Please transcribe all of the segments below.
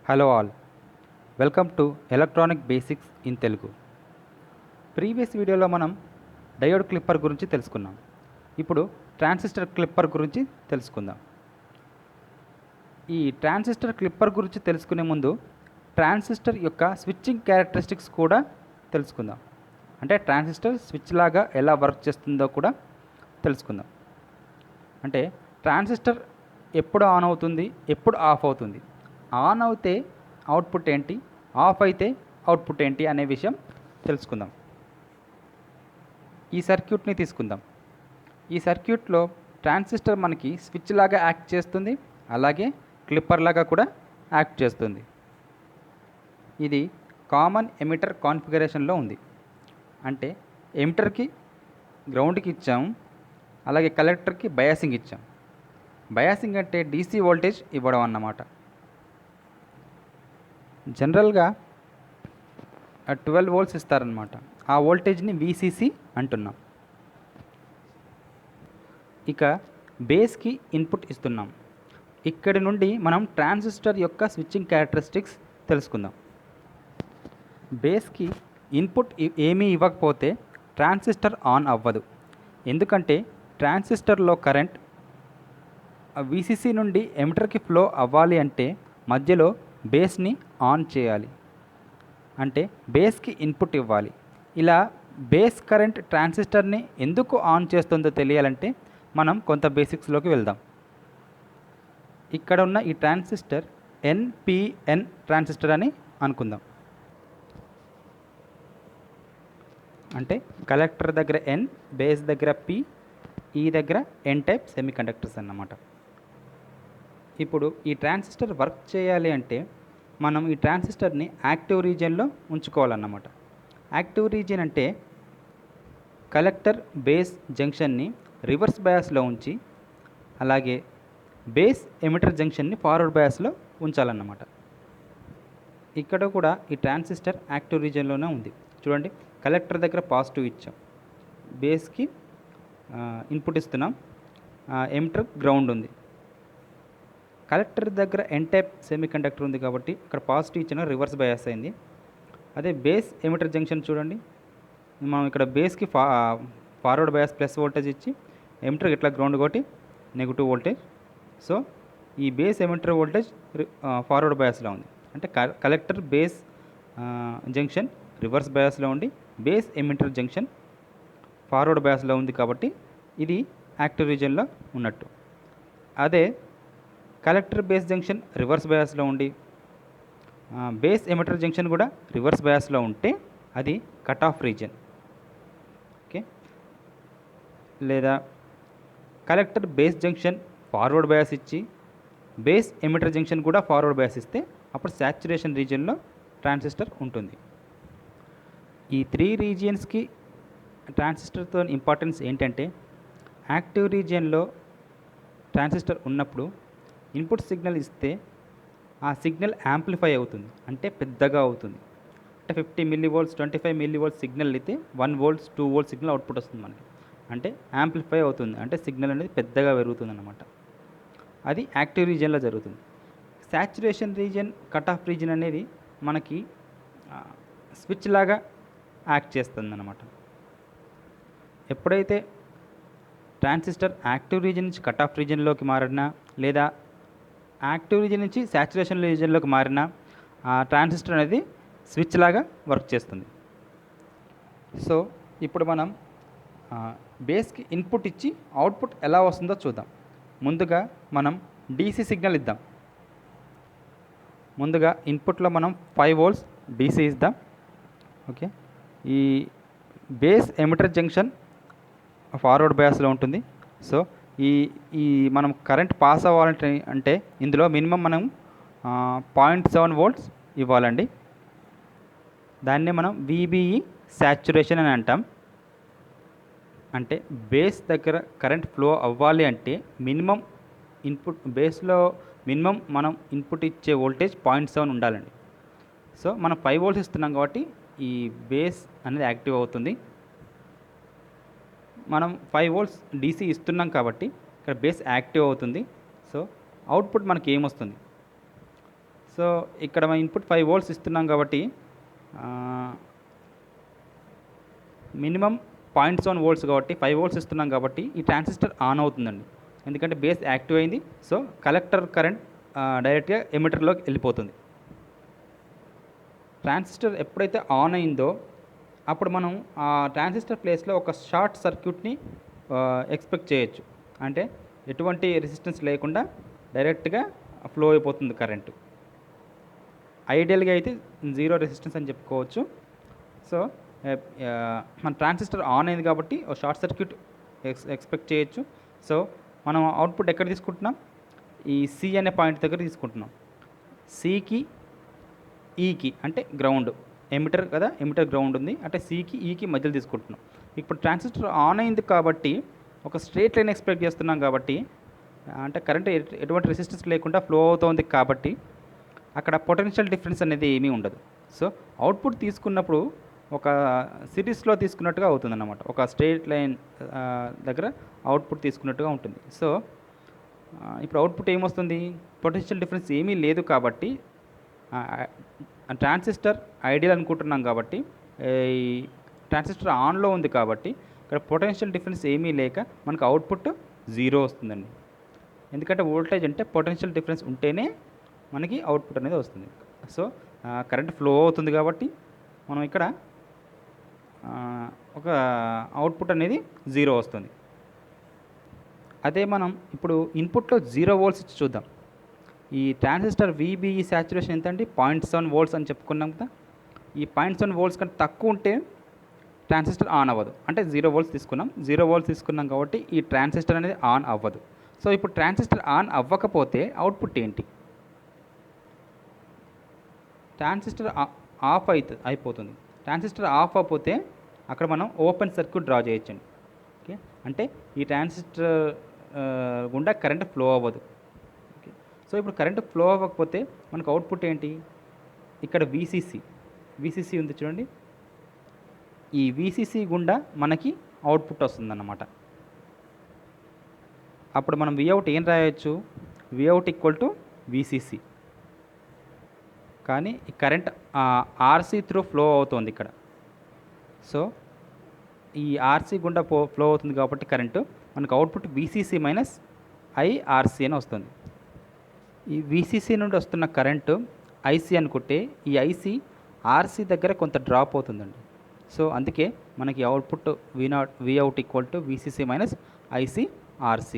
Hello all, welcome to electronic basics in Telugu. Previous వీడియోలో మనం diode clipper గురించి తెలుసుకున్నాం. ఇప్పుడు ట్రాన్సిస్టర్ క్లిప్పర్ గురించి తెలుసుకుందాం. ఈ ట్రాన్సిస్టర్ క్లిప్పర్ గురించి తెలుసుకునే ముందు ట్రాన్సిస్టర్ యొక్క స్విచ్చింగ్ క్యారెక్టరిస్టిక్స్ కూడా తెలుసుకుందాం. అంటే ట్రాన్సిస్టర్ స్విచ్ లాగా ఎలా వర్క్ చేస్తుందో కూడా తెలుసుకుందాం. అంటే ట్రాన్సిస్టర్ ఎప్పుడు ఆన్ అవుతుంది, ఎప్పుడు ఆఫ్ అవుతుంది, ఆన్ అయితే అవుట్పుట్ ఏంటి, ఆఫ్ అయితే అవుట్పుట్ ఏంటి అనే విషయం తెలుసుకుందాం. ఈ సర్క్యూట్ని తీసుకుందాం. ఈ సర్క్యూట్లో ట్రాన్సిస్టర్ మనకి స్విచ్ లాగా యాక్ట్ చేస్తుంది, అలాగే క్లిప్పర్ లాగా కూడా యాక్ట్ చేస్తుంది. ఇది కామన్ ఎమిటర్ కాన్ఫిగరేషన్లో ఉంది. అంటే ఎమిటర్కి గ్రౌండ్కి ఇచ్చాం, అలాగే కలెక్టర్కి బయాసింగ్ ఇచ్చాం. బయాసింగ్ అంటే డీసీ వోల్టేజ్ ఇవ్వడం అన్నమాట. జనరల్గా 12 వోల్ట్స్ ఇస్తారనమాట. ఆ వోల్టేజ్ని వీసీసీ అంటున్నాం. ఇక బేస్కి ఇన్పుట్ ఇస్తున్నాం. ఇక్కడి నుండి మనం ట్రాన్సిస్టర్ యొక్క స్విచ్చింగ్ క్యారెక్టరిస్టిక్స్ తెలుసుకుందాం. బేస్కి ఇన్పుట్ ఏమీ ఇవ్వకపోతే ట్రాన్సిస్టర్ ఆన్ అవ్వదు. ఎందుకంటే ట్రాన్సిస్టర్లో కరెంట్ వీసీసీ నుండి ఎమిటర్కి ఫ్లో అవ్వాలి అంటే మధ్యలో బేస్ని ఆన్ చేయాలి, అంటే బేస్కి ఇన్పుట్ ఇవ్వాలి. ఇలా బేస్ కరెంట్ ట్రాన్సిస్టర్ని ఎందుకు ఆన్ చేస్తుందో తెలియాలంటే మనం కొంత బేసిక్స్లోకి వెళ్దాం. ఇక్కడ ఉన్న ఈ ట్రాన్సిస్టర్ ఎన్పిఎన్ ట్రాన్సిస్టర్ అని అనుకుందాం. అంటే కలెక్టర్ దగ్గర ఎన్, బేస్ దగ్గర పి, ఈ దగ్గర ఎన్ టైప్ సెమీకండక్టర్స్ అన్నమాట. ఇప్పుడు ఈ ట్రాన్సిస్టర్ వర్క్ చేయాలి అంటే మనం ఈ ట్రాన్సిస్టర్ని యాక్టివ్ రీజియన్లో ఉంచుకోవాలన్నమాట. యాక్టివ్ రీజియన్ అంటే కలెక్టర్ బేస్ జంక్షన్ని రివర్స్ బయాస్లో ఉంచి, అలాగే బేస్ ఎమిటర్ జంక్షన్ని ఫార్వర్డ్ బయాస్లో ఉంచాలన్నమాట. ఇక్కడ కూడా ఈ ట్రాన్సిస్టర్ యాక్టివ్ రీజియన్లోనే ఉంది. చూడండి, కలెక్టర్ దగ్గర పాజిటివ్ ఇచ్చాం, బేస్కి ఇన్పుట్ ఇస్తున్నాం, ఎమిటర్ గ్రౌండ్ ఉంది. కలెక్టర్ దగ్గర ఎన్ టైప్ సెమీకండక్టర్ ఉంది కాబట్టి ఇక్కడ పాజిటివ్ ఇచ్చిన రివర్స్ బయాస్ అయింది. అదే బేస్ ఎమిటర్ జంక్షన్ చూడండి, మనం ఇక్కడ బేస్కి ఫార్వర్డ్ బయాస్ ప్లస్ వోల్టేజ్ ఇచ్చి ఎమిటర్ ఇట్లా గ్రౌండ్ కొట్టి నెగిటివ్ వోల్టేజ్. సో ఈ బేస్ ఎమిటర్ వోల్టేజ్ ఫార్వర్డ్ బయాస్లో ఉంది. అంటే కలెక్టర్ బేస్ జంక్షన్ రివర్స్ బయాస్లో ఉండి బేస్ ఎమిటర్ జంక్షన్ ఫార్వర్డ్ బయాస్లో ఉంది కాబట్టి ఇది యాక్టివ్ రీజియన్లో ఉన్నట్టు. అదే కలెక్టర్ బేస్ జంక్షన్ రివర్స్ బయాస్లో ఉండి బేస్ ఎమిటర్ జంక్షన్ కూడా రివర్స్ బయాస్లో ఉంటే అది కట్ ఆఫ్ రీజియన్. ఓకే, లేదా collector base junction forward bias ఇచ్చి బేస్ ఎమిటర్ జంక్షన్ కూడా ఫార్వర్డ్ బయాస్ ఇస్తే అప్పుడు శాచ్యురేషన్ రీజియన్లో ట్రాన్సిస్టర్ ఉంటుంది. ఈ 3 రీజియన్స్కి ట్రాన్సిస్టర్తో ఇంపార్టెన్స్ ఏంటంటే యాక్టివ్ రీజియన్లో ట్రాన్సిస్టర్ ఉన్నప్పుడు ఇన్పుట్ సిగ్నల్ ఇస్తే ఆ సిగ్నల్ యాంప్లిఫై అవుతుంది, అంటే పెద్దగా అవుతుంది. అంటే 50 మిల్లీవోల్ట్స్ 25 మిల్లీవోల్ట్స్ సిగ్నల్ అయితే 1 వోల్ట్స్ 2 వోల్ట్స్ సిగ్నల్ అవుట్పుట్ వస్తుంది మనకి. అంటే యాంప్లిఫై అవుతుంది, అంటే సిగ్నల్ అనేది పెద్దగా పెరుగుతుంది అన్నమాట. అది యాక్టివ్ రీజియన్లో జరుగుతుంది. Saturation region, cut off region అనేది మనకి స్విచ్ లాగా యాక్ట్ చేస్తుంది అన్నమాట. ఎప్పుడైతే ట్రాన్సిస్టర్ యాక్టివ్ రీజియన్ నుంచి కట్ ఆఫ్ రీజియన్లోకి మారినా, లేదా యాక్టివ్ రీజియన్ నుంచి శాచ్యురేషన్ రీజియన్లోకి మారినా ఆ ట్రాన్సిస్టర్ అనేది స్విచ్ లాగా వర్క్ చేస్తుంది. సో ఇప్పుడు మనం బేస్కి ఇన్పుట్ ఇచ్చి అవుట్పుట్ ఎలా వస్తుందో చూద్దాం. ముందుగా మనం డీసీ సిగ్నల్ ఇద్దాం. ముందుగా ఇన్పుట్లో మనం 5 వోల్ట్స్ డీసీ ఇద్దాం. ఓకే, ఈ బేస్ ఎమిటర్ జంక్షన్ ఫార్వర్డ్ బయాస్లో ఉంటుంది. సో ఈ ఈ మనం కరెంట్ పాస్ అవ్వాలంటే అంటే ఇందులో మినిమం మనం 0.7 వోల్ట్స్ ఇవ్వాలండి. దాన్నే మనం VBE శాచ్యురేషన్ అని అంటాం. అంటే బేస్ దగ్గర కరెంట్ ఫ్లో అవ్వాలి అంటే మినిమం ఇన్పుట్ బేస్లో మినిమం మనం ఇన్పుట్ ఇచ్చే వోల్టేజ్ 0.7 ఉండాలండి. సో మనం 5 వోల్ట్స్ ఇస్తున్నాం కాబట్టి ఈ బేస్ అనేది యాక్టివ్ అవుతుంది. మనం 5 వోల్ట్స్ డీసీ ఇస్తున్నాం కాబట్టి ఇక్కడ బేస్ యాక్టివ్ అవుతుంది. సో అవుట్పుట్ మనకి ఏమొస్తుంది, సో ఇక్కడ మన ఇన్పుట్ 5 వోల్ట్స్ ఇస్తున్నాం కాబట్టి మినిమం 0.7 వోల్ట్స్ కాబట్టి 5 వోల్ట్స్ ఇస్తున్నాం కాబట్టి ఈ ట్రాన్సిస్టర్ ఆన్ అవుతుందండి. ఎందుకంటే బేస్ యాక్టివ్ అయింది. సో కలెక్టర్ కరెంట్ డైరెక్ట్గా ఎమిటర్లోకి వెళ్ళిపోతుంది. ట్రాన్సిస్టర్ ఎప్పుడైతే ఆన్ అయిందో అప్పుడు మనం ఆ ట్రాన్సిస్టర్ ప్లేస్లో ఒక షార్ట్ సర్క్యూట్ని ఎక్స్పెక్ట్ చేయొచ్చు. అంటే ఎటువంటి రెసిస్టెన్స్ లేకుండా డైరెక్ట్గా ఫ్లో అయిపోతుంది కరెంటు. ఐడియల్గా అయితే 0 రెసిస్టెన్స్ అని చెప్పుకోవచ్చు. సో మన ట్రాన్సిస్టర్ ఆన్ అయింది కాబట్టి ఒక షార్ట్ సర్క్యూట్ ఎక్స్పెక్ట్ చేయొచ్చు. సో మనం అవుట్పుట్ ఎక్కడ తీసుకుంటున్నాం? ఈ సి అనే పాయింట్ దగ్గర తీసుకుంటున్నాం. సికి ఈకి అంటే గ్రౌండ్, ఎమిటర్ కదా, ఎమిటర్ గ్రౌండ్ ఉంది అంటే సికి ఈకి మధ్యలో తీసుకుంటున్నాం. ఇప్పుడు ట్రాన్సిస్టర్ ఆన్ అయింది కాబట్టి ఒక స్ట్రేట్ లైన్ ఎక్స్పెక్ట్ చేస్తున్నాం కాబట్టి, అంటే కరెంట్ ఎటువంటి రెసిస్టెన్స్ లేకుండా ఫ్లో అవుతుంది కాబట్టి అక్కడ పొటెన్షియల్ డిఫరెన్స్ అనేది ఏమీ ఉండదు. సో అవుట్పుట్ తీసుకున్నప్పుడు ఒక సిరీస్లో తీసుకున్నట్టుగా అవుతుందన్నమాట. ఒక స్ట్రేట్ లైన్ దగ్గర అవుట్పుట్ తీసుకున్నట్టుగా ఉంటుంది. సో ఇప్పుడు అవుట్పుట్ ఏమొస్తుంది? పొటెన్షియల్ డిఫరెన్స్ ఏమీ లేదు కాబట్టి ట్రాన్సిస్టర్ ఐడియల్ అనుకుంటున్నాం కాబట్టి ఈ ట్రాన్సిస్టర్ ఆన్లో ఉంది కాబట్టి ఇక్కడ పొటెన్షియల్ డిఫరెన్స్ ఏమీ లేక మనకు అవుట్పుట్ 0 వస్తుందండి. ఎందుకంటే వోల్టేజ్ అంటే పొటెన్షియల్ డిఫరెన్స్ ఉంటేనే మనకి అవుట్పుట్ అనేది వస్తుంది. సో కరెంట్ ఫ్లో అవుతుంది కాబట్టి మనం ఇక్కడ ఒక అవుట్పుట్ అనేది 0 వస్తుంది. అదే మనం ఇప్పుడు ఇన్పుట్లో 0 వోల్ట్స్ ఇచ్చి చూద్దాం. ఈ ట్రాన్సిస్టర్ VBE సాచురేషన్ ఎంత అండి? 0.7 వోల్ట్స్ అని చెప్పుకున్నాం కదా. ఈ 0.7 వోల్ట్స్ కంటే తక్కువ ఉంటే ట్రాన్సిస్టర్ ఆన్ అవ్వదు. అంటే 0 వోల్ట్స్ తీసుకున్నాం. 0 వోల్ట్స్ తీసుకున్నాం కాబట్టి ఈ ట్రాన్సిస్టర్ అనేది ఆన్ అవ్వదు. సో ఇప్పుడు ట్రాన్సిస్టర్ ఆన్ అవ్వకపోతే అవుట్పుట్ ఏంటి? ట్రాన్సిస్టర్ ఆఫ్ అయిపోతుంది. ట్రాన్సిస్టర్ ఆఫ్ అయిపోతే అక్కడ మనం ఓపెన్ సర్క్యూట్ డ్రా చేయొచ్చండి. ఓకే, అంటే ఈ ట్రాన్సిస్టర్ గుండా కరెంట్ ఫ్లో అవ్వదు. ఓకే, సో ఇప్పుడు కరెంట్ ఫ్లో అవ్వకపోతే మనకు అవుట్పుట్ ఏంటి? ఇక్కడ VCC ఉంది చూడండి. ఈ VCC గుండా మనకి అవుట్పుట్ వస్తుందన్నమాట. అప్పుడు మనం Vout ఏం రాయొచ్చు? Vout = VCC. కానీ ఈ కరెంట్ RC త్రూ ఫ్లో అవుతుంది ఇక్కడ. సో ఈ RC గుండా ఫ్లో అవుతుంది కాబట్టి కరెంటు మనకు అవుట్పుట్ VCC - IRC అని వస్తుంది. ఈ VCC నుండి వస్తున్న కరెంటు IC అనుకుంటే ఈ IC RC దగ్గర కొంత డ్రాప్ అవుతుందండి. సో అందుకే మనకి అవుట్పుట్ Vout = VCC - ICRC.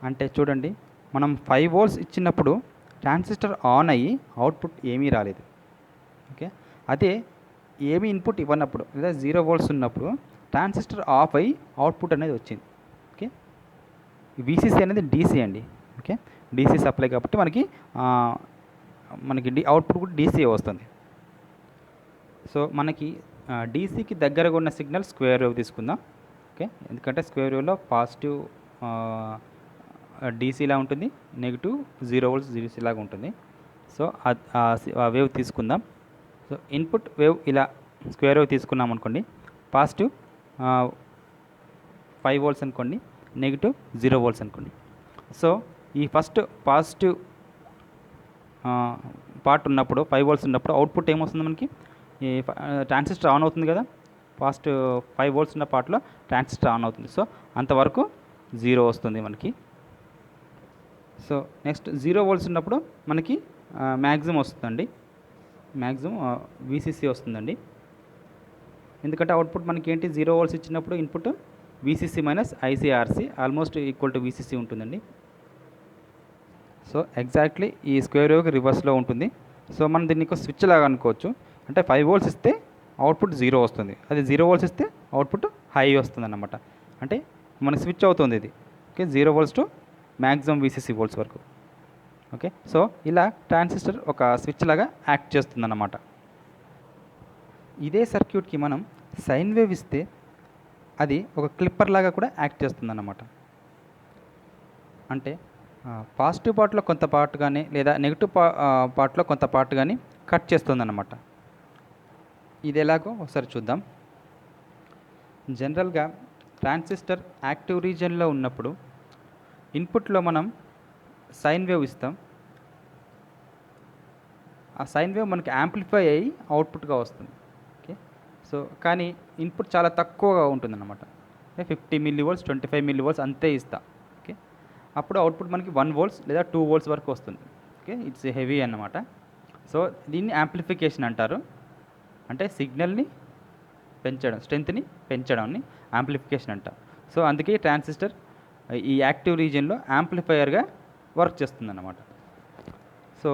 అంటే చూడండి, మనం 5 వోల్ట్స్ ఇచ్చినప్పుడు ట్రాన్సిస్టర్ ఆన్ అయ్యి అవుట్పుట్ ఏమీ రాలేదు. ఓకే, అదే ఏమీ ఇన్పుట్ ఇవ్వనప్పుడు లేదా 0 వోల్ట్స్ ఉన్నప్పుడు ట్రాన్సిస్టర్ ఆఫ్ అయ్యి అవుట్పుట్ అనేది వచ్చింది. ఓకే, VCC అనేది DC అండి. ఓకే, DC సప్లై కాబట్టి మనకి అవుట్పుట్ కూడా DC వస్తుంది. సో మనకి DCకి దగ్గరగా ఉన్న సిగ్నల్ స్క్వేర్ వేవ్ తీసుకుందాం. ఓకే, ఎందుకంటే స్క్వేర్ వేవ్లో పాజిటివ్ DCలా ఉంటుంది, నెగిటివ్ 0 వోల్ట్స్ DC లాగా ఉంటుంది. సో ఆ వేవ్ తీసుకుందాం. సో ఇన్పుట్ వేవ్ ఇలా స్క్వేర్ వేవ్ తీసుకున్నాం అనుకోండి. పాజిటివ్ 5 వోల్ట్స్ అనుకోండి, నెగిటివ్ 0 వోల్ట్స్ అనుకోండి. సో ఈ ఫస్ట్ పాజిటివ్ పార్ట్ ఉన్నప్పుడు 5 వోల్ట్స్ ఉన్నప్పుడు అవుట్పుట్ ఏమొస్తుంది మనకి? ఈ ట్రాన్సిస్టర్ ఆన్ అవుతుంది కదా, పాజిటివ్ 5 వోల్ట్స్ ఉన్న పార్ట్లో ట్రాన్సిస్టర్ ఆన్ అవుతుంది. సో అంతవరకు 0 వస్తుంది మనకి. సో నెక్స్ట్ 0 వోల్ట్స్ ఉన్నప్పుడు మనకి మ్యాక్సిమం వస్తుందండి. మ్యాక్సిమం VCC వస్తుందండి. ఎందుకంటే అవుట్పుట్ మనకి ఏంటి? 0 వోల్ట్స్ ఇచ్చినప్పుడు input VCC - ICRC almost equal to VCC ఉంటుందండి. సో ఎగ్జాక్ట్లీ ఈ స్క్వేర్ వేవ్కి రివర్స్లో ఉంటుంది. సో మనం దీన్ని స్విచ్ లాగా అనుకోవచ్చు. అంటే 5 వోల్ట్స్ ఇస్తే అవుట్పుట్ 0 వస్తుంది, అది 0 వోల్ట్స్ ఇస్తే అవుట్పుట్ హై వస్తుంది అన్నమాట. అంటే మన స్విచ్ అవుతుంది ఇది. Okay, 0 volts to maximum VCC volts వరకు. ఓకే, సో ఇలా ట్రాన్సిస్టర్ ఒక స్విచ్ లాగా యాక్ట్ చేస్తుందన్నమాట. ఇదే సర్క్యూట్కి మనం సైన్ వేవ్ ఇస్తే అది ఒక క్లిప్పర్ లాగా కూడా యాక్ట్ చేస్తుందన్నమాట. అంటే పాజిటివ్ పార్ట్లో కొంత పార్ట్ కానీ లేదా నెగిటివ్ పార్ట్లో కొంత పార్ట్ కానీ కట్ చేస్తుందన్నమాట. ఇది ఎలాగో ఒకసారి చూద్దాం. జనరల్గా ట్రాన్సిస్టర్ యాక్టివ్ రీజియన్లో ఉన్నప్పుడు ఇన్పుట్లో మనం సైన్ వేవ్ ఇస్తాం. ఆ సైన్ వేవ్ మనకి యాంప్లిఫై అయ్యి అవుట్పుట్గా వస్తుంది. ఓకే, సో కానీ ఇన్పుట్ చాలా తక్కువగా ఉంటుందన్నమాట. 50 మిల్లీ వోల్ట్స్ 25 మిల్లీ వోల్ట్స్ అంతే ఇస్తా. ఓకే, అప్పుడు అవుట్పుట్ మనకి 1 వోల్ట్స్ లేదా 2 వోల్ట్స్ వరకు వస్తుంది. ఓకే, ఇట్స్ హెవీ అన్నమాట. సో దీన్ని యాంప్లిఫికేషన్ అంటారు. అంటే సిగ్నల్ని పెంచడం, స్ట్రెంత్ని పెంచడాన్ని యాంప్లిఫికేషన్ అంటారు. సో అందుకే ట్రాన్సిస్టర్ ఈ యాక్టివ్ రీజియన్లో యాంప్లిఫైయర్గా వర్క్ చేస్తుందన్నమాట. సో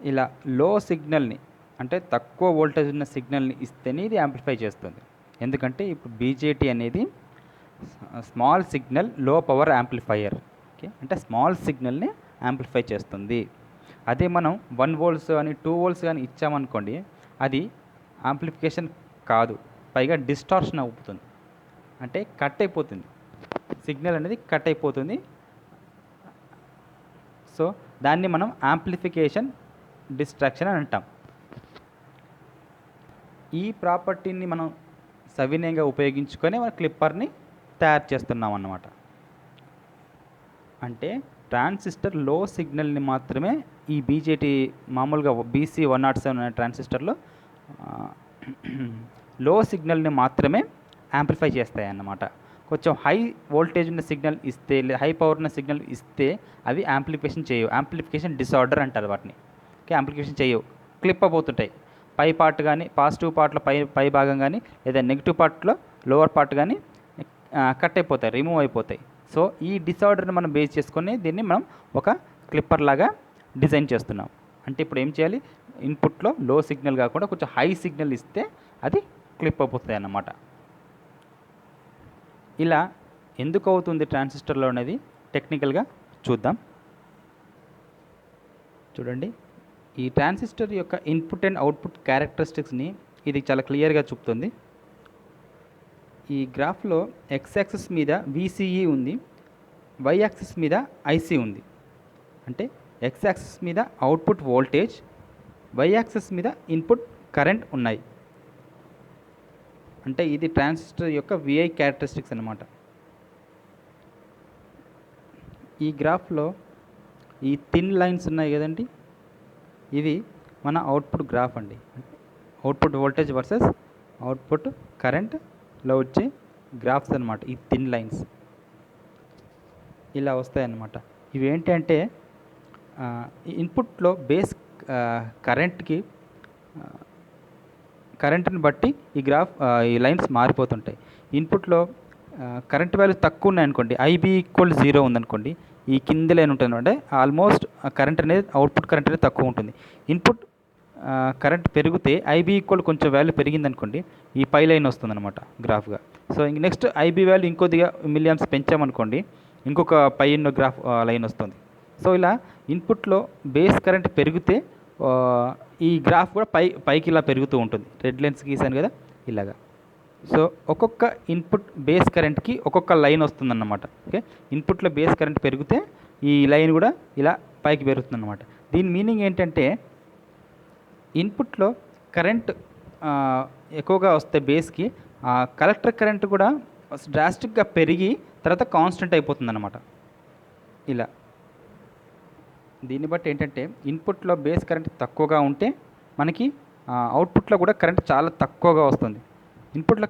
ఇలా లో సిగ్నల్ని, అంటే తక్కువ వోల్టేజ్ ఉన్న సిగ్నల్ని ఇస్తేనే ఇది యాంప్లిఫై చేస్తుంది. ఎందుకంటే ఇప్పుడు బీజేటీ అనేది స్మాల్ సిగ్నల్ లో పవర్ యాంప్లిఫైయర్. ఓకే, అంటే స్మాల్ సిగ్నల్ని యాంప్లిఫై చేస్తుంది. అదే మనం 1 వోల్ట్స్ కానీ 2 వోల్ట్స్ కానీ ఇచ్చామనుకోండి, అది యాంప్లిఫికేషన్ కాదు, పైగా డిస్టార్షన్ అవుతుంది. అంటే కట్ అయిపోతుంది, సిగ్నల్ అనేది కట్ అయిపోతుంది. సో దాన్ని మనం యాంప్లిఫికేషన్ డిస్ట్రాక్షన్ అని అంటాం. ఈ ప్రాపర్టీని మనం సవినయంగా ఉపయోగించుకొని మన క్లిప్పర్ని తయారు చేస్తున్నాం అన్నమాట. అంటే ట్రాన్సిస్టర్ లో సిగ్నల్ని మాత్రమే ఈ బీజేటీ మామూలుగా BC107 అనే ట్రాన్సిస్టర్లో లో సిగ్నల్ని మాత్రమే యాంప్లిఫై చేస్తాయి అన్నమాట. కొంచెం హై వోల్టేజ్ ఉన్న సిగ్నల్ ఇస్తే, లేదా హై పవర్ ఉన్న సిగ్నల్ ఇస్తే అవి యాంప్లిఫికేషన్ చేయవు. యాంప్లిఫికేషన్ డిసార్డర్ అంటారు వాటిని. ఓకే, యాంప్లిఫికేషన్ చేయవు, క్లిప్ అయిపోతుంటాయి. పై పార్ట్ కానీ, పాజిటివ్ పార్ట్లో పై భాగం కానీ, లేదా నెగిటివ్ పార్ట్లో లోవర్ పార్ట్ కానీ కట్ అయిపోతాయి, రిమూవ్ అయిపోతాయి. సో ఈ డిసార్డర్ని మనం బేస్ చేసుకొని దీన్ని మనం ఒక క్లిప్పర్ లాగా డిజైన్ చేస్తున్నాం. అంటే ఇప్పుడు ఏం చేయాలి, ఇన్పుట్లో లో సిగ్నల్ కాకుండా కొంచెం హై సిగ్నల్ ఇస్తే అది క్లిప్ అయిపోతుంది అన్నమాట. ఇలా ఎందుకు అవుతుంది ట్రాన్సిస్టర్లో అనేది టెక్నికల్గా చూద్దాం. చూడండి, ఈ ట్రాన్సిస్టర్ యొక్క ఇన్పుట్ అండ్ అవుట్పుట్ క్యారెక్టరిస్టిక్స్ని ఇది చాలా క్లియర్గా చూపుతుంది. ఈ గ్రాఫ్లో ఎక్స్ యాక్సిస్ మీద VCE ఉంది, వై యాక్సిస్ మీద IC ఉంది. అంటే ఎక్స్ యాక్సిస్ మీద అవుట్పుట్ వోల్టేజ్, వై యాక్సిస్ మీద ఇన్పుట్ కరెంట్ ఉన్నాయి. అంటే ఇది ట్రాన్సిస్టర్ యొక్క VI క్యారెక్టరిస్టిక్స్ అన్నమాట. ఈ గ్రాఫ్లో ఈ థిన్ లైన్స్ ఉన్నాయి కదండి, ఇవి మన అవుట్పుట్ గ్రాఫ్ అండి. అవుట్పుట్ వోల్టేజ్ వర్సెస్ అవుట్పుట్ కరెంట్లో వచ్చే గ్రాఫ్స్ అన్నమాట. ఈ థిన్ లైన్స్ ఇలా వస్తాయన్నమాట. ఇవి ఏంటంటే ఇన్పుట్లో బేస్ కరెంట్ని బట్టి ఈ లైన్స్ మారిపోతుంటాయి. ఇన్పుట్లో కరెంట్ వాల్యూ తక్కువ ఉన్నాయనుకోండి, IB = 0 ఉందనుకోండి, ఈ కింది లైన్ ఉంటుంది అంటే ఆల్మోస్ట్ కరెంట్ అనేది, అవుట్పుట్ కరెంట్ అనేది తక్కువ ఉంటుంది. ఇన్పుట్ కరెంట్ పెరిగితే IB = కొంచెం వాల్యూ పెరిగిందనుకోండి, ఈ పై లైన్ వస్తుందన్నమాట గ్రాఫ్గా. సో ఇంక నెక్స్ట్ IB వాల్యూ ఇంకొద్దిగా మిలియమ్స్ పెంచామనుకోండి, ఇంకొక పై ఉన్న గ్రాఫ్ లైన్ వస్తుంది. సో ఇలా ఇన్పుట్లో బేస్ కరెంట్ పెరిగితే ఈ గ్రాఫ్ కూడా పైకి ఇలా పెరుగుతూ ఉంటుంది. రెడ్ లైన్స్ గీసాను కదా, ఇలాగా. సో ఒక్కొక్క ఇన్పుట్ బేస్ కరెంట్కి ఒక్కొక్క లైన్ వస్తుందన్నమాట. ఓకే, ఇన్పుట్లో బేస్ కరెంట్ పెరిగితే ఈ లైన్ కూడా ఇలా పైకి పెరుగుతుందన్నమాట. దీని మీనింగ్ ఏంటంటే ఇన్పుట్లో కరెంట్ ఎక్కువగా వస్తే బేస్కి కలెక్టర్ కరెంట్ కూడా డ్రాస్టిక్గా పెరిగి తర్వాత కాన్స్టెంట్ అయిపోతుందన్నమాట. ఇలా దీన్ని బట్టి ఏంటంటే ఇన్పుట్లో బేస్ కరెంట్ తక్కువగా ఉంటే మనకి అవుట్పుట్లో కూడా కరెంట్ చాలా తక్కువగా వస్తుంది. ఇన్పుట్లో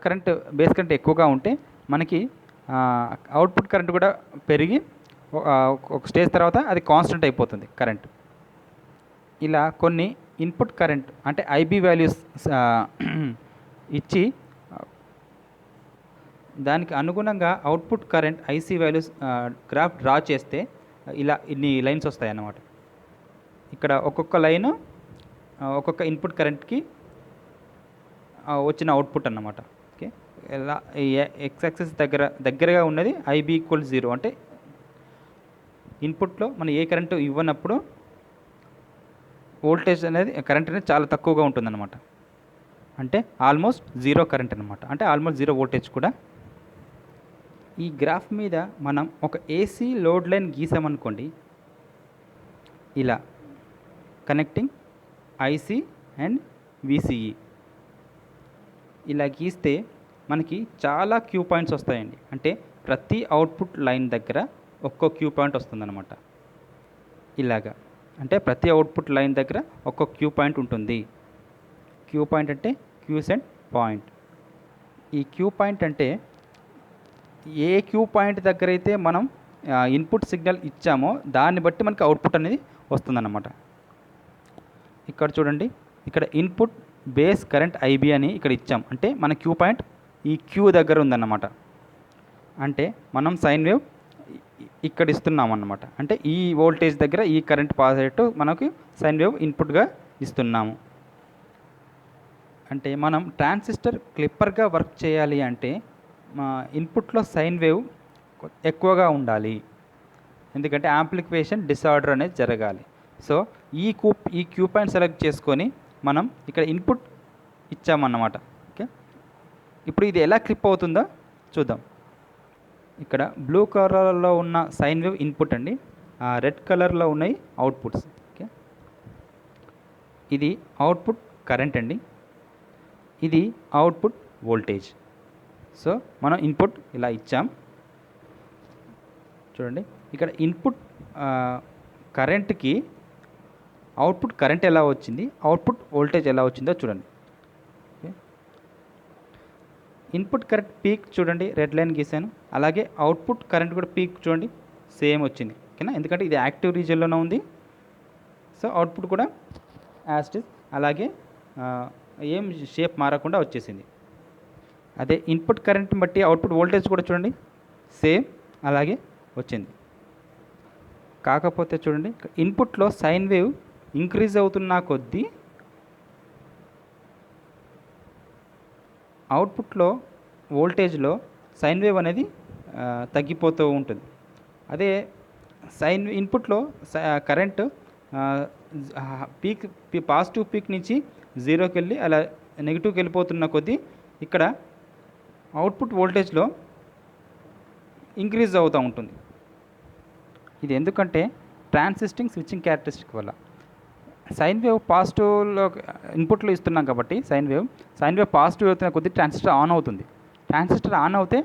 బేస్ కరెంట్ ఎక్కువగా ఉంటే మనకి అవుట్పుట్ కరెంట్ కూడా పెరిగి ఒక స్టేజ్ తర్వాత అది కాన్స్టెంట్ అయిపోతుంది కరెంట్. ఇలా కొన్ని ఇన్పుట్ కరెంట్ అంటే IB వాల్యూస్ ఇచ్చి దానికి అనుగుణంగా output current IC values graph draw చేస్తే ఇలా ఇన్ని లైన్స్ వస్తాయి అన్నమాట. ఇక్కడ ఒక్కొక్క లైను ఒక్కొక్క ఇన్పుట్ కరెంట్కి వచ్చిన అవుట్పుట్ అన్నమాట. ఓకే, ఇలా ఎక్స్ యాక్సిస్ దగ్గరగా ఉన్నది IB = 0, అంటే ఇన్పుట్లో మనం ఏ కరెంటు ఇవ్వనప్పుడు వోల్టేజ్ అనేది, కరెంట్ అనేది చాలా తక్కువగా ఉంటుందన్నమాట. అంటే ఆల్మోస్ట్ 0 కరెంట్ అనమాట, అంటే ఆల్మోస్ట్ 0 వోల్టేజ్ కూడా. ఈ గ్రాఫ్ మీద మనం ఒక AC లోడ్ లైన్ గీసామనుకోండి, ఇలా కనెక్టింగ్ IC అండ్ VCE ఇలా గీస్తే మనకి చాలా క్యూ పాయింట్స్ వస్తాయండి. అంటే ప్రతి అవుట్పుట్ లైన్ దగ్గర ఒక్కో క్యూ పాయింట్ వస్తుందన్నమాట ఇలాగా. అంటే ప్రతి అవుట్పుట్ లైన్ దగ్గర ఒక క్యూ పాయింట్ ఉంటుంది. క్యూ పాయింట్ అంటే క్యూసెంట్ పాయింట్. ఈ క్యూ పాయింట్ అంటే ఏ క్యూ పాయింట్ దగ్గర అయితే మనం ఇన్పుట్ సిగ్నల్ ఇచ్చామో దాన్ని బట్టి మనకి అవుట్పుట్ అనేది వస్తుందన్నమాట. ఇక్కడ చూడండి, ఇక్కడ ఇన్పుట్ బేస్ కరెంట్ ఐబీ అని ఇక్కడ ఇచ్చాం. అంటే మన క్యూ పాయింట్ ఈ క్యూ దగ్గర ఉందన్నమాట. అంటే మనం సైన్ వేవ్ ఇక్కడ ఇస్తున్నాం అన్నమాట. అంటే ఈ వోల్టేజ్ దగ్గర ఈ కరెంట్ పాస్ అయ్యేట్టు మనకి సైన్ వేవ్ ఇన్పుట్గా ఇస్తున్నాము. అంటే మనం ట్రాన్సిస్టర్ క్లిప్పర్గా వర్క్ చేయాలి అంటే మా ఇన్పుట్లో సైన్ వేవ్ ఎక్కువగా ఉండాలి. ఎందుకంటే యాంప్లిఫికేషన్ డిసార్డర్ అనేది జరగాలి. సో ఈ క్యూ పాయింట్ సెలెక్ట్ చేసుకొని మనం ఇక్కడ ఇన్పుట్ ఇచ్చామన్నమాట. ఓకే, ఇప్పుడు ఇది ఎలా క్లిప్ అవుతుందో చూద్దాం. ఇక్కడ బ్లూ కలర్లో ఉన్న సైన్ వేవ్ ఇన్పుట్ అండి, రెడ్ కలర్లో ఉన్నాయి అవుట్పుట్స్. ఓకే, ఇది అవుట్పుట్ కరెంట్ అండి, ఇది అవుట్పుట్ వోల్టేజ్. సో మనం ఇన్పుట్ ఇలా ఇచ్చాం. చూడండి, ఇక్కడ ఇన్పుట్ కరెంట్కి అవుట్పుట్ కరెంట్ ఎలా వచ్చింది, అవుట్పుట్ వోల్టేజ్ ఎలా వచ్చిందో చూడండి. ఇన్పుట్ కరెంట్ పీక్ చూడండి, రెడ్ లైన్ గీసాను. అలాగే అవుట్పుట్ కరెంట్ కూడా పీక్ చూడండి, సేమ్ వచ్చింది. ఓకేనా, ఎందుకంటే ఇది యాక్టివ్ రీజియన్లోనే ఉంది. సో అవుట్పుట్ కూడా యాజ్ ఇట్ ఈజ్ అలాగే ఏం షేప్ మారకుండా వచ్చేసింది. అదే ఇన్పుట్ కరెంట్ని బట్టి అవుట్పుట్ వోల్టేజ్ కూడా చూడండి సేమ్ అలాగే వచ్చింది. కాకపోతే చూడండి, ఇన్పుట్లో సైన్ వేవ్ ఇంక్రీజ్ అవుతున్న కొద్దీ అవుట్పుట్లో వోల్టేజ్లో సైన్ వేవ్ అనేది తగ్గిపోతూ ఉంటుంది. అదే ఇన్పుట్లో కరెంట్ పీక్ పాజిటివ్ పీక్ నుంచి జీరోకి వెళ్ళి అలా నెగిటివ్కి వెళ్ళిపోతున్న కొద్దీ ఇక్కడ అవుట్పుట్ వోల్టేజ్లో ఇంక్రీజ్ అవుతూ ఉంటుంది. ఇది ఎందుకంటే ట్రాన్సిస్టింగ్ స్విచ్చింగ్ క్యారెక్టరిస్టిక్ వల్ల. సైన్ వేవ్ పాజిటివ్లో ఇన్పుట్లో ఇస్తున్నాం కాబట్టి సైన్ వేవ్ పాజిటివ్ అవుతున్న కొద్దీ ట్రాన్సిస్టర్ ఆన్ అవుతుంది. ట్రాన్సిస్టర్ ఆన్ అవుతే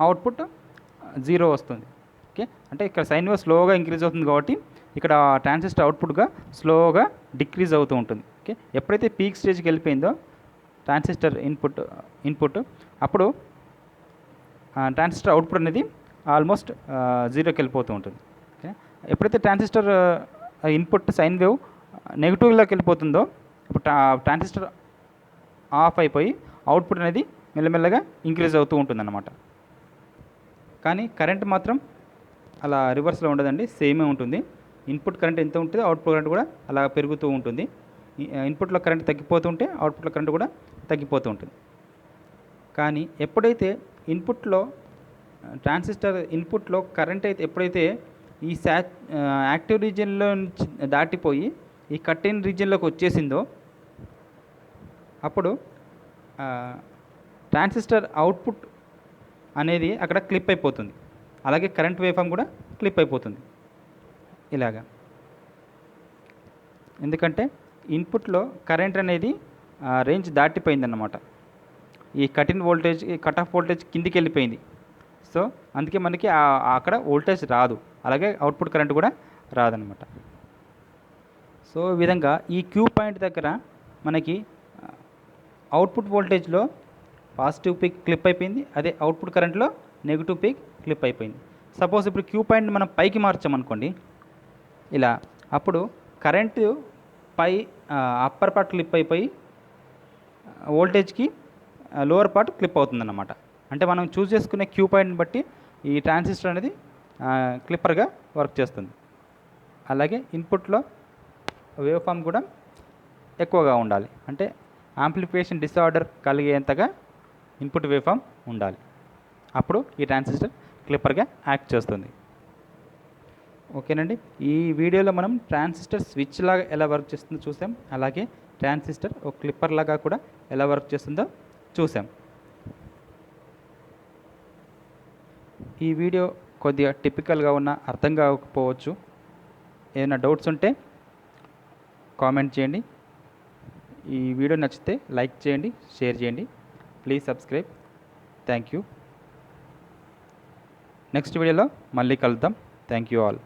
అవుట్పుట్ జీరో వస్తుంది. ఓకే, అంటే ఇక్కడ సైన్ వేవ్ స్లోగా ఇంక్రీజ్ అవుతుంది కాబట్టి ఇక్కడ ట్రాన్సిస్టర్ అవుట్పుట్గా స్లోగా డిక్రీజ్ అవుతూ ఉంటుంది. ఓకే, ఎప్పుడైతే పీక్ స్టేజ్కి వెళ్ళిపోయిందో ట్రాన్సిస్టర్ ఇన్పుట్ అప్పుడు ట్రాన్సిస్టర్ అవుట్పుట్ అనేది ఆల్మోస్ట్ జీరోకి వెళ్ళిపోతూ ఉంటుంది. ఓకే, ఎప్పుడైతే ట్రాన్సిస్టర్ ఇన్పుట్ సైన్ వేవ్ నెగిటివ్లోకి వెళ్ళిపోతుందో ఇప్పుడు ట్రాన్సిస్టర్ ఆఫ్ అయిపోయి అవుట్పుట్ అనేది మెల్లమెల్లగా ఇంక్రీజ్ అవుతూ ఉంటుందన్నమాట. కానీ కరెంట్ మాత్రం అలా రివర్స్లో ఉండదండి, సేమే ఉంటుంది. ఇన్పుట్ కరెంట్ ఎంత ఉంటుందో అవుట్పుట్ కరెంట్ కూడా అలా పెరుగుతూ ఉంటుంది. ఇన్పుట్లో కరెంట్ తగ్గిపోతుంటే అవుట్పుట్లో కరెంట్ కూడా తగ్గిపోతూ ఉంటుంది. కానీ ఎప్పుడైతే ట్రాన్సిస్టర్ ఇన్పుట్లో కరెంట్ అయితే ఎప్పుడైతే ఈ యాక్టివ్ రీజియన్లో నుంచి దాటిపోయి ఈ కట్-ఇన్ రీజియన్లోకి వచ్చేసిందో అప్పుడు ట్రాన్సిస్టర్ అవుట్పుట్ అనేది అక్కడ క్లిప్ అయిపోతుంది. అలాగే కరెంట్ వేవ్ ఫామ్ కూడా క్లిప్ అయిపోతుంది ఇలాగా. ఎందుకంటే ఇన్పుట్లో కరెంట్ అనేది రేంజ్ దాటిపోయిందన్నమాట. ఈ cut-in voltage cut off voltage కిందికి వెళ్ళిపోయింది. సో అందుకే మనకి అక్కడ వోల్టేజ్ రాదు, అలాగే అవుట్పుట్ కరెంట్ కూడా రాదనమాట. సో ఈ విధంగా ఈ క్యూ పాయింట్ దగ్గర మనకి అవుట్పుట్ వోల్టేజ్లో పాజిటివ్ పీక్ క్లిప్ అయిపోయింది, అదే అవుట్పుట్ కరెంట్లో నెగిటివ్ పీక్ క్లిప్ అయిపోయింది. సపోజ్ ఇప్పుడు క్యూ పాయింట్ మనం పైకి మార్చామనుకోండి ఇలా, అప్పుడు కరెంటు పై అప్పర్ పార్ట్ క్లిప్ అయిపోయి వోల్టేజ్కి లోవర్ పార్ట్ క్లిప్ అవుతుందన్నమాట. అంటే మనం చూస్ చేసుకునే క్యూ పాయింట్ని బట్టి ఈ ట్రాన్సిస్టర్ అనేది క్లిప్పర్గా వర్క్ చేస్తుంది. అలాగే ఇన్పుట్లో వేవ్ ఫామ్ కూడా ఎక్కువగా ఉండాలి, అంటే యాంప్లిఫికేషన్ డిసార్డర్ కలిగేంతగా ఇన్పుట్ వేవ్ ఫామ్ ఉండాలి. అప్పుడు ఈ ట్రాన్సిస్టర్ క్లిప్పర్గా యాక్ట్ చేస్తుంది. ఓకేనండి, ఈ వీడియోలో మనం ట్రాన్సిస్టర్ స్విచ్ లాగా ఎలా వర్క్ చేస్తుందో చూసాం, అలాగే ట్రాన్సిస్టర్ ఒక క్లిప్పర్ లాగా కూడా ఎలా వర్క్ చేస్తుందో చూసాం. ఈ వీడియో కొద్దిగా టిపికల్గా ఉన్న అర్థం కాకపోవచ్చు. ఏదైనా డౌట్స్ ఉంటే కామెంట్ చేయండి. ఈ వీడియో నచ్చితే లైక్ చేయండి, షేర్ చేయండి. Please subscribe. Thank you. Next వీడియోలో మళ్ళీ కలుద్దాం. Thank you all.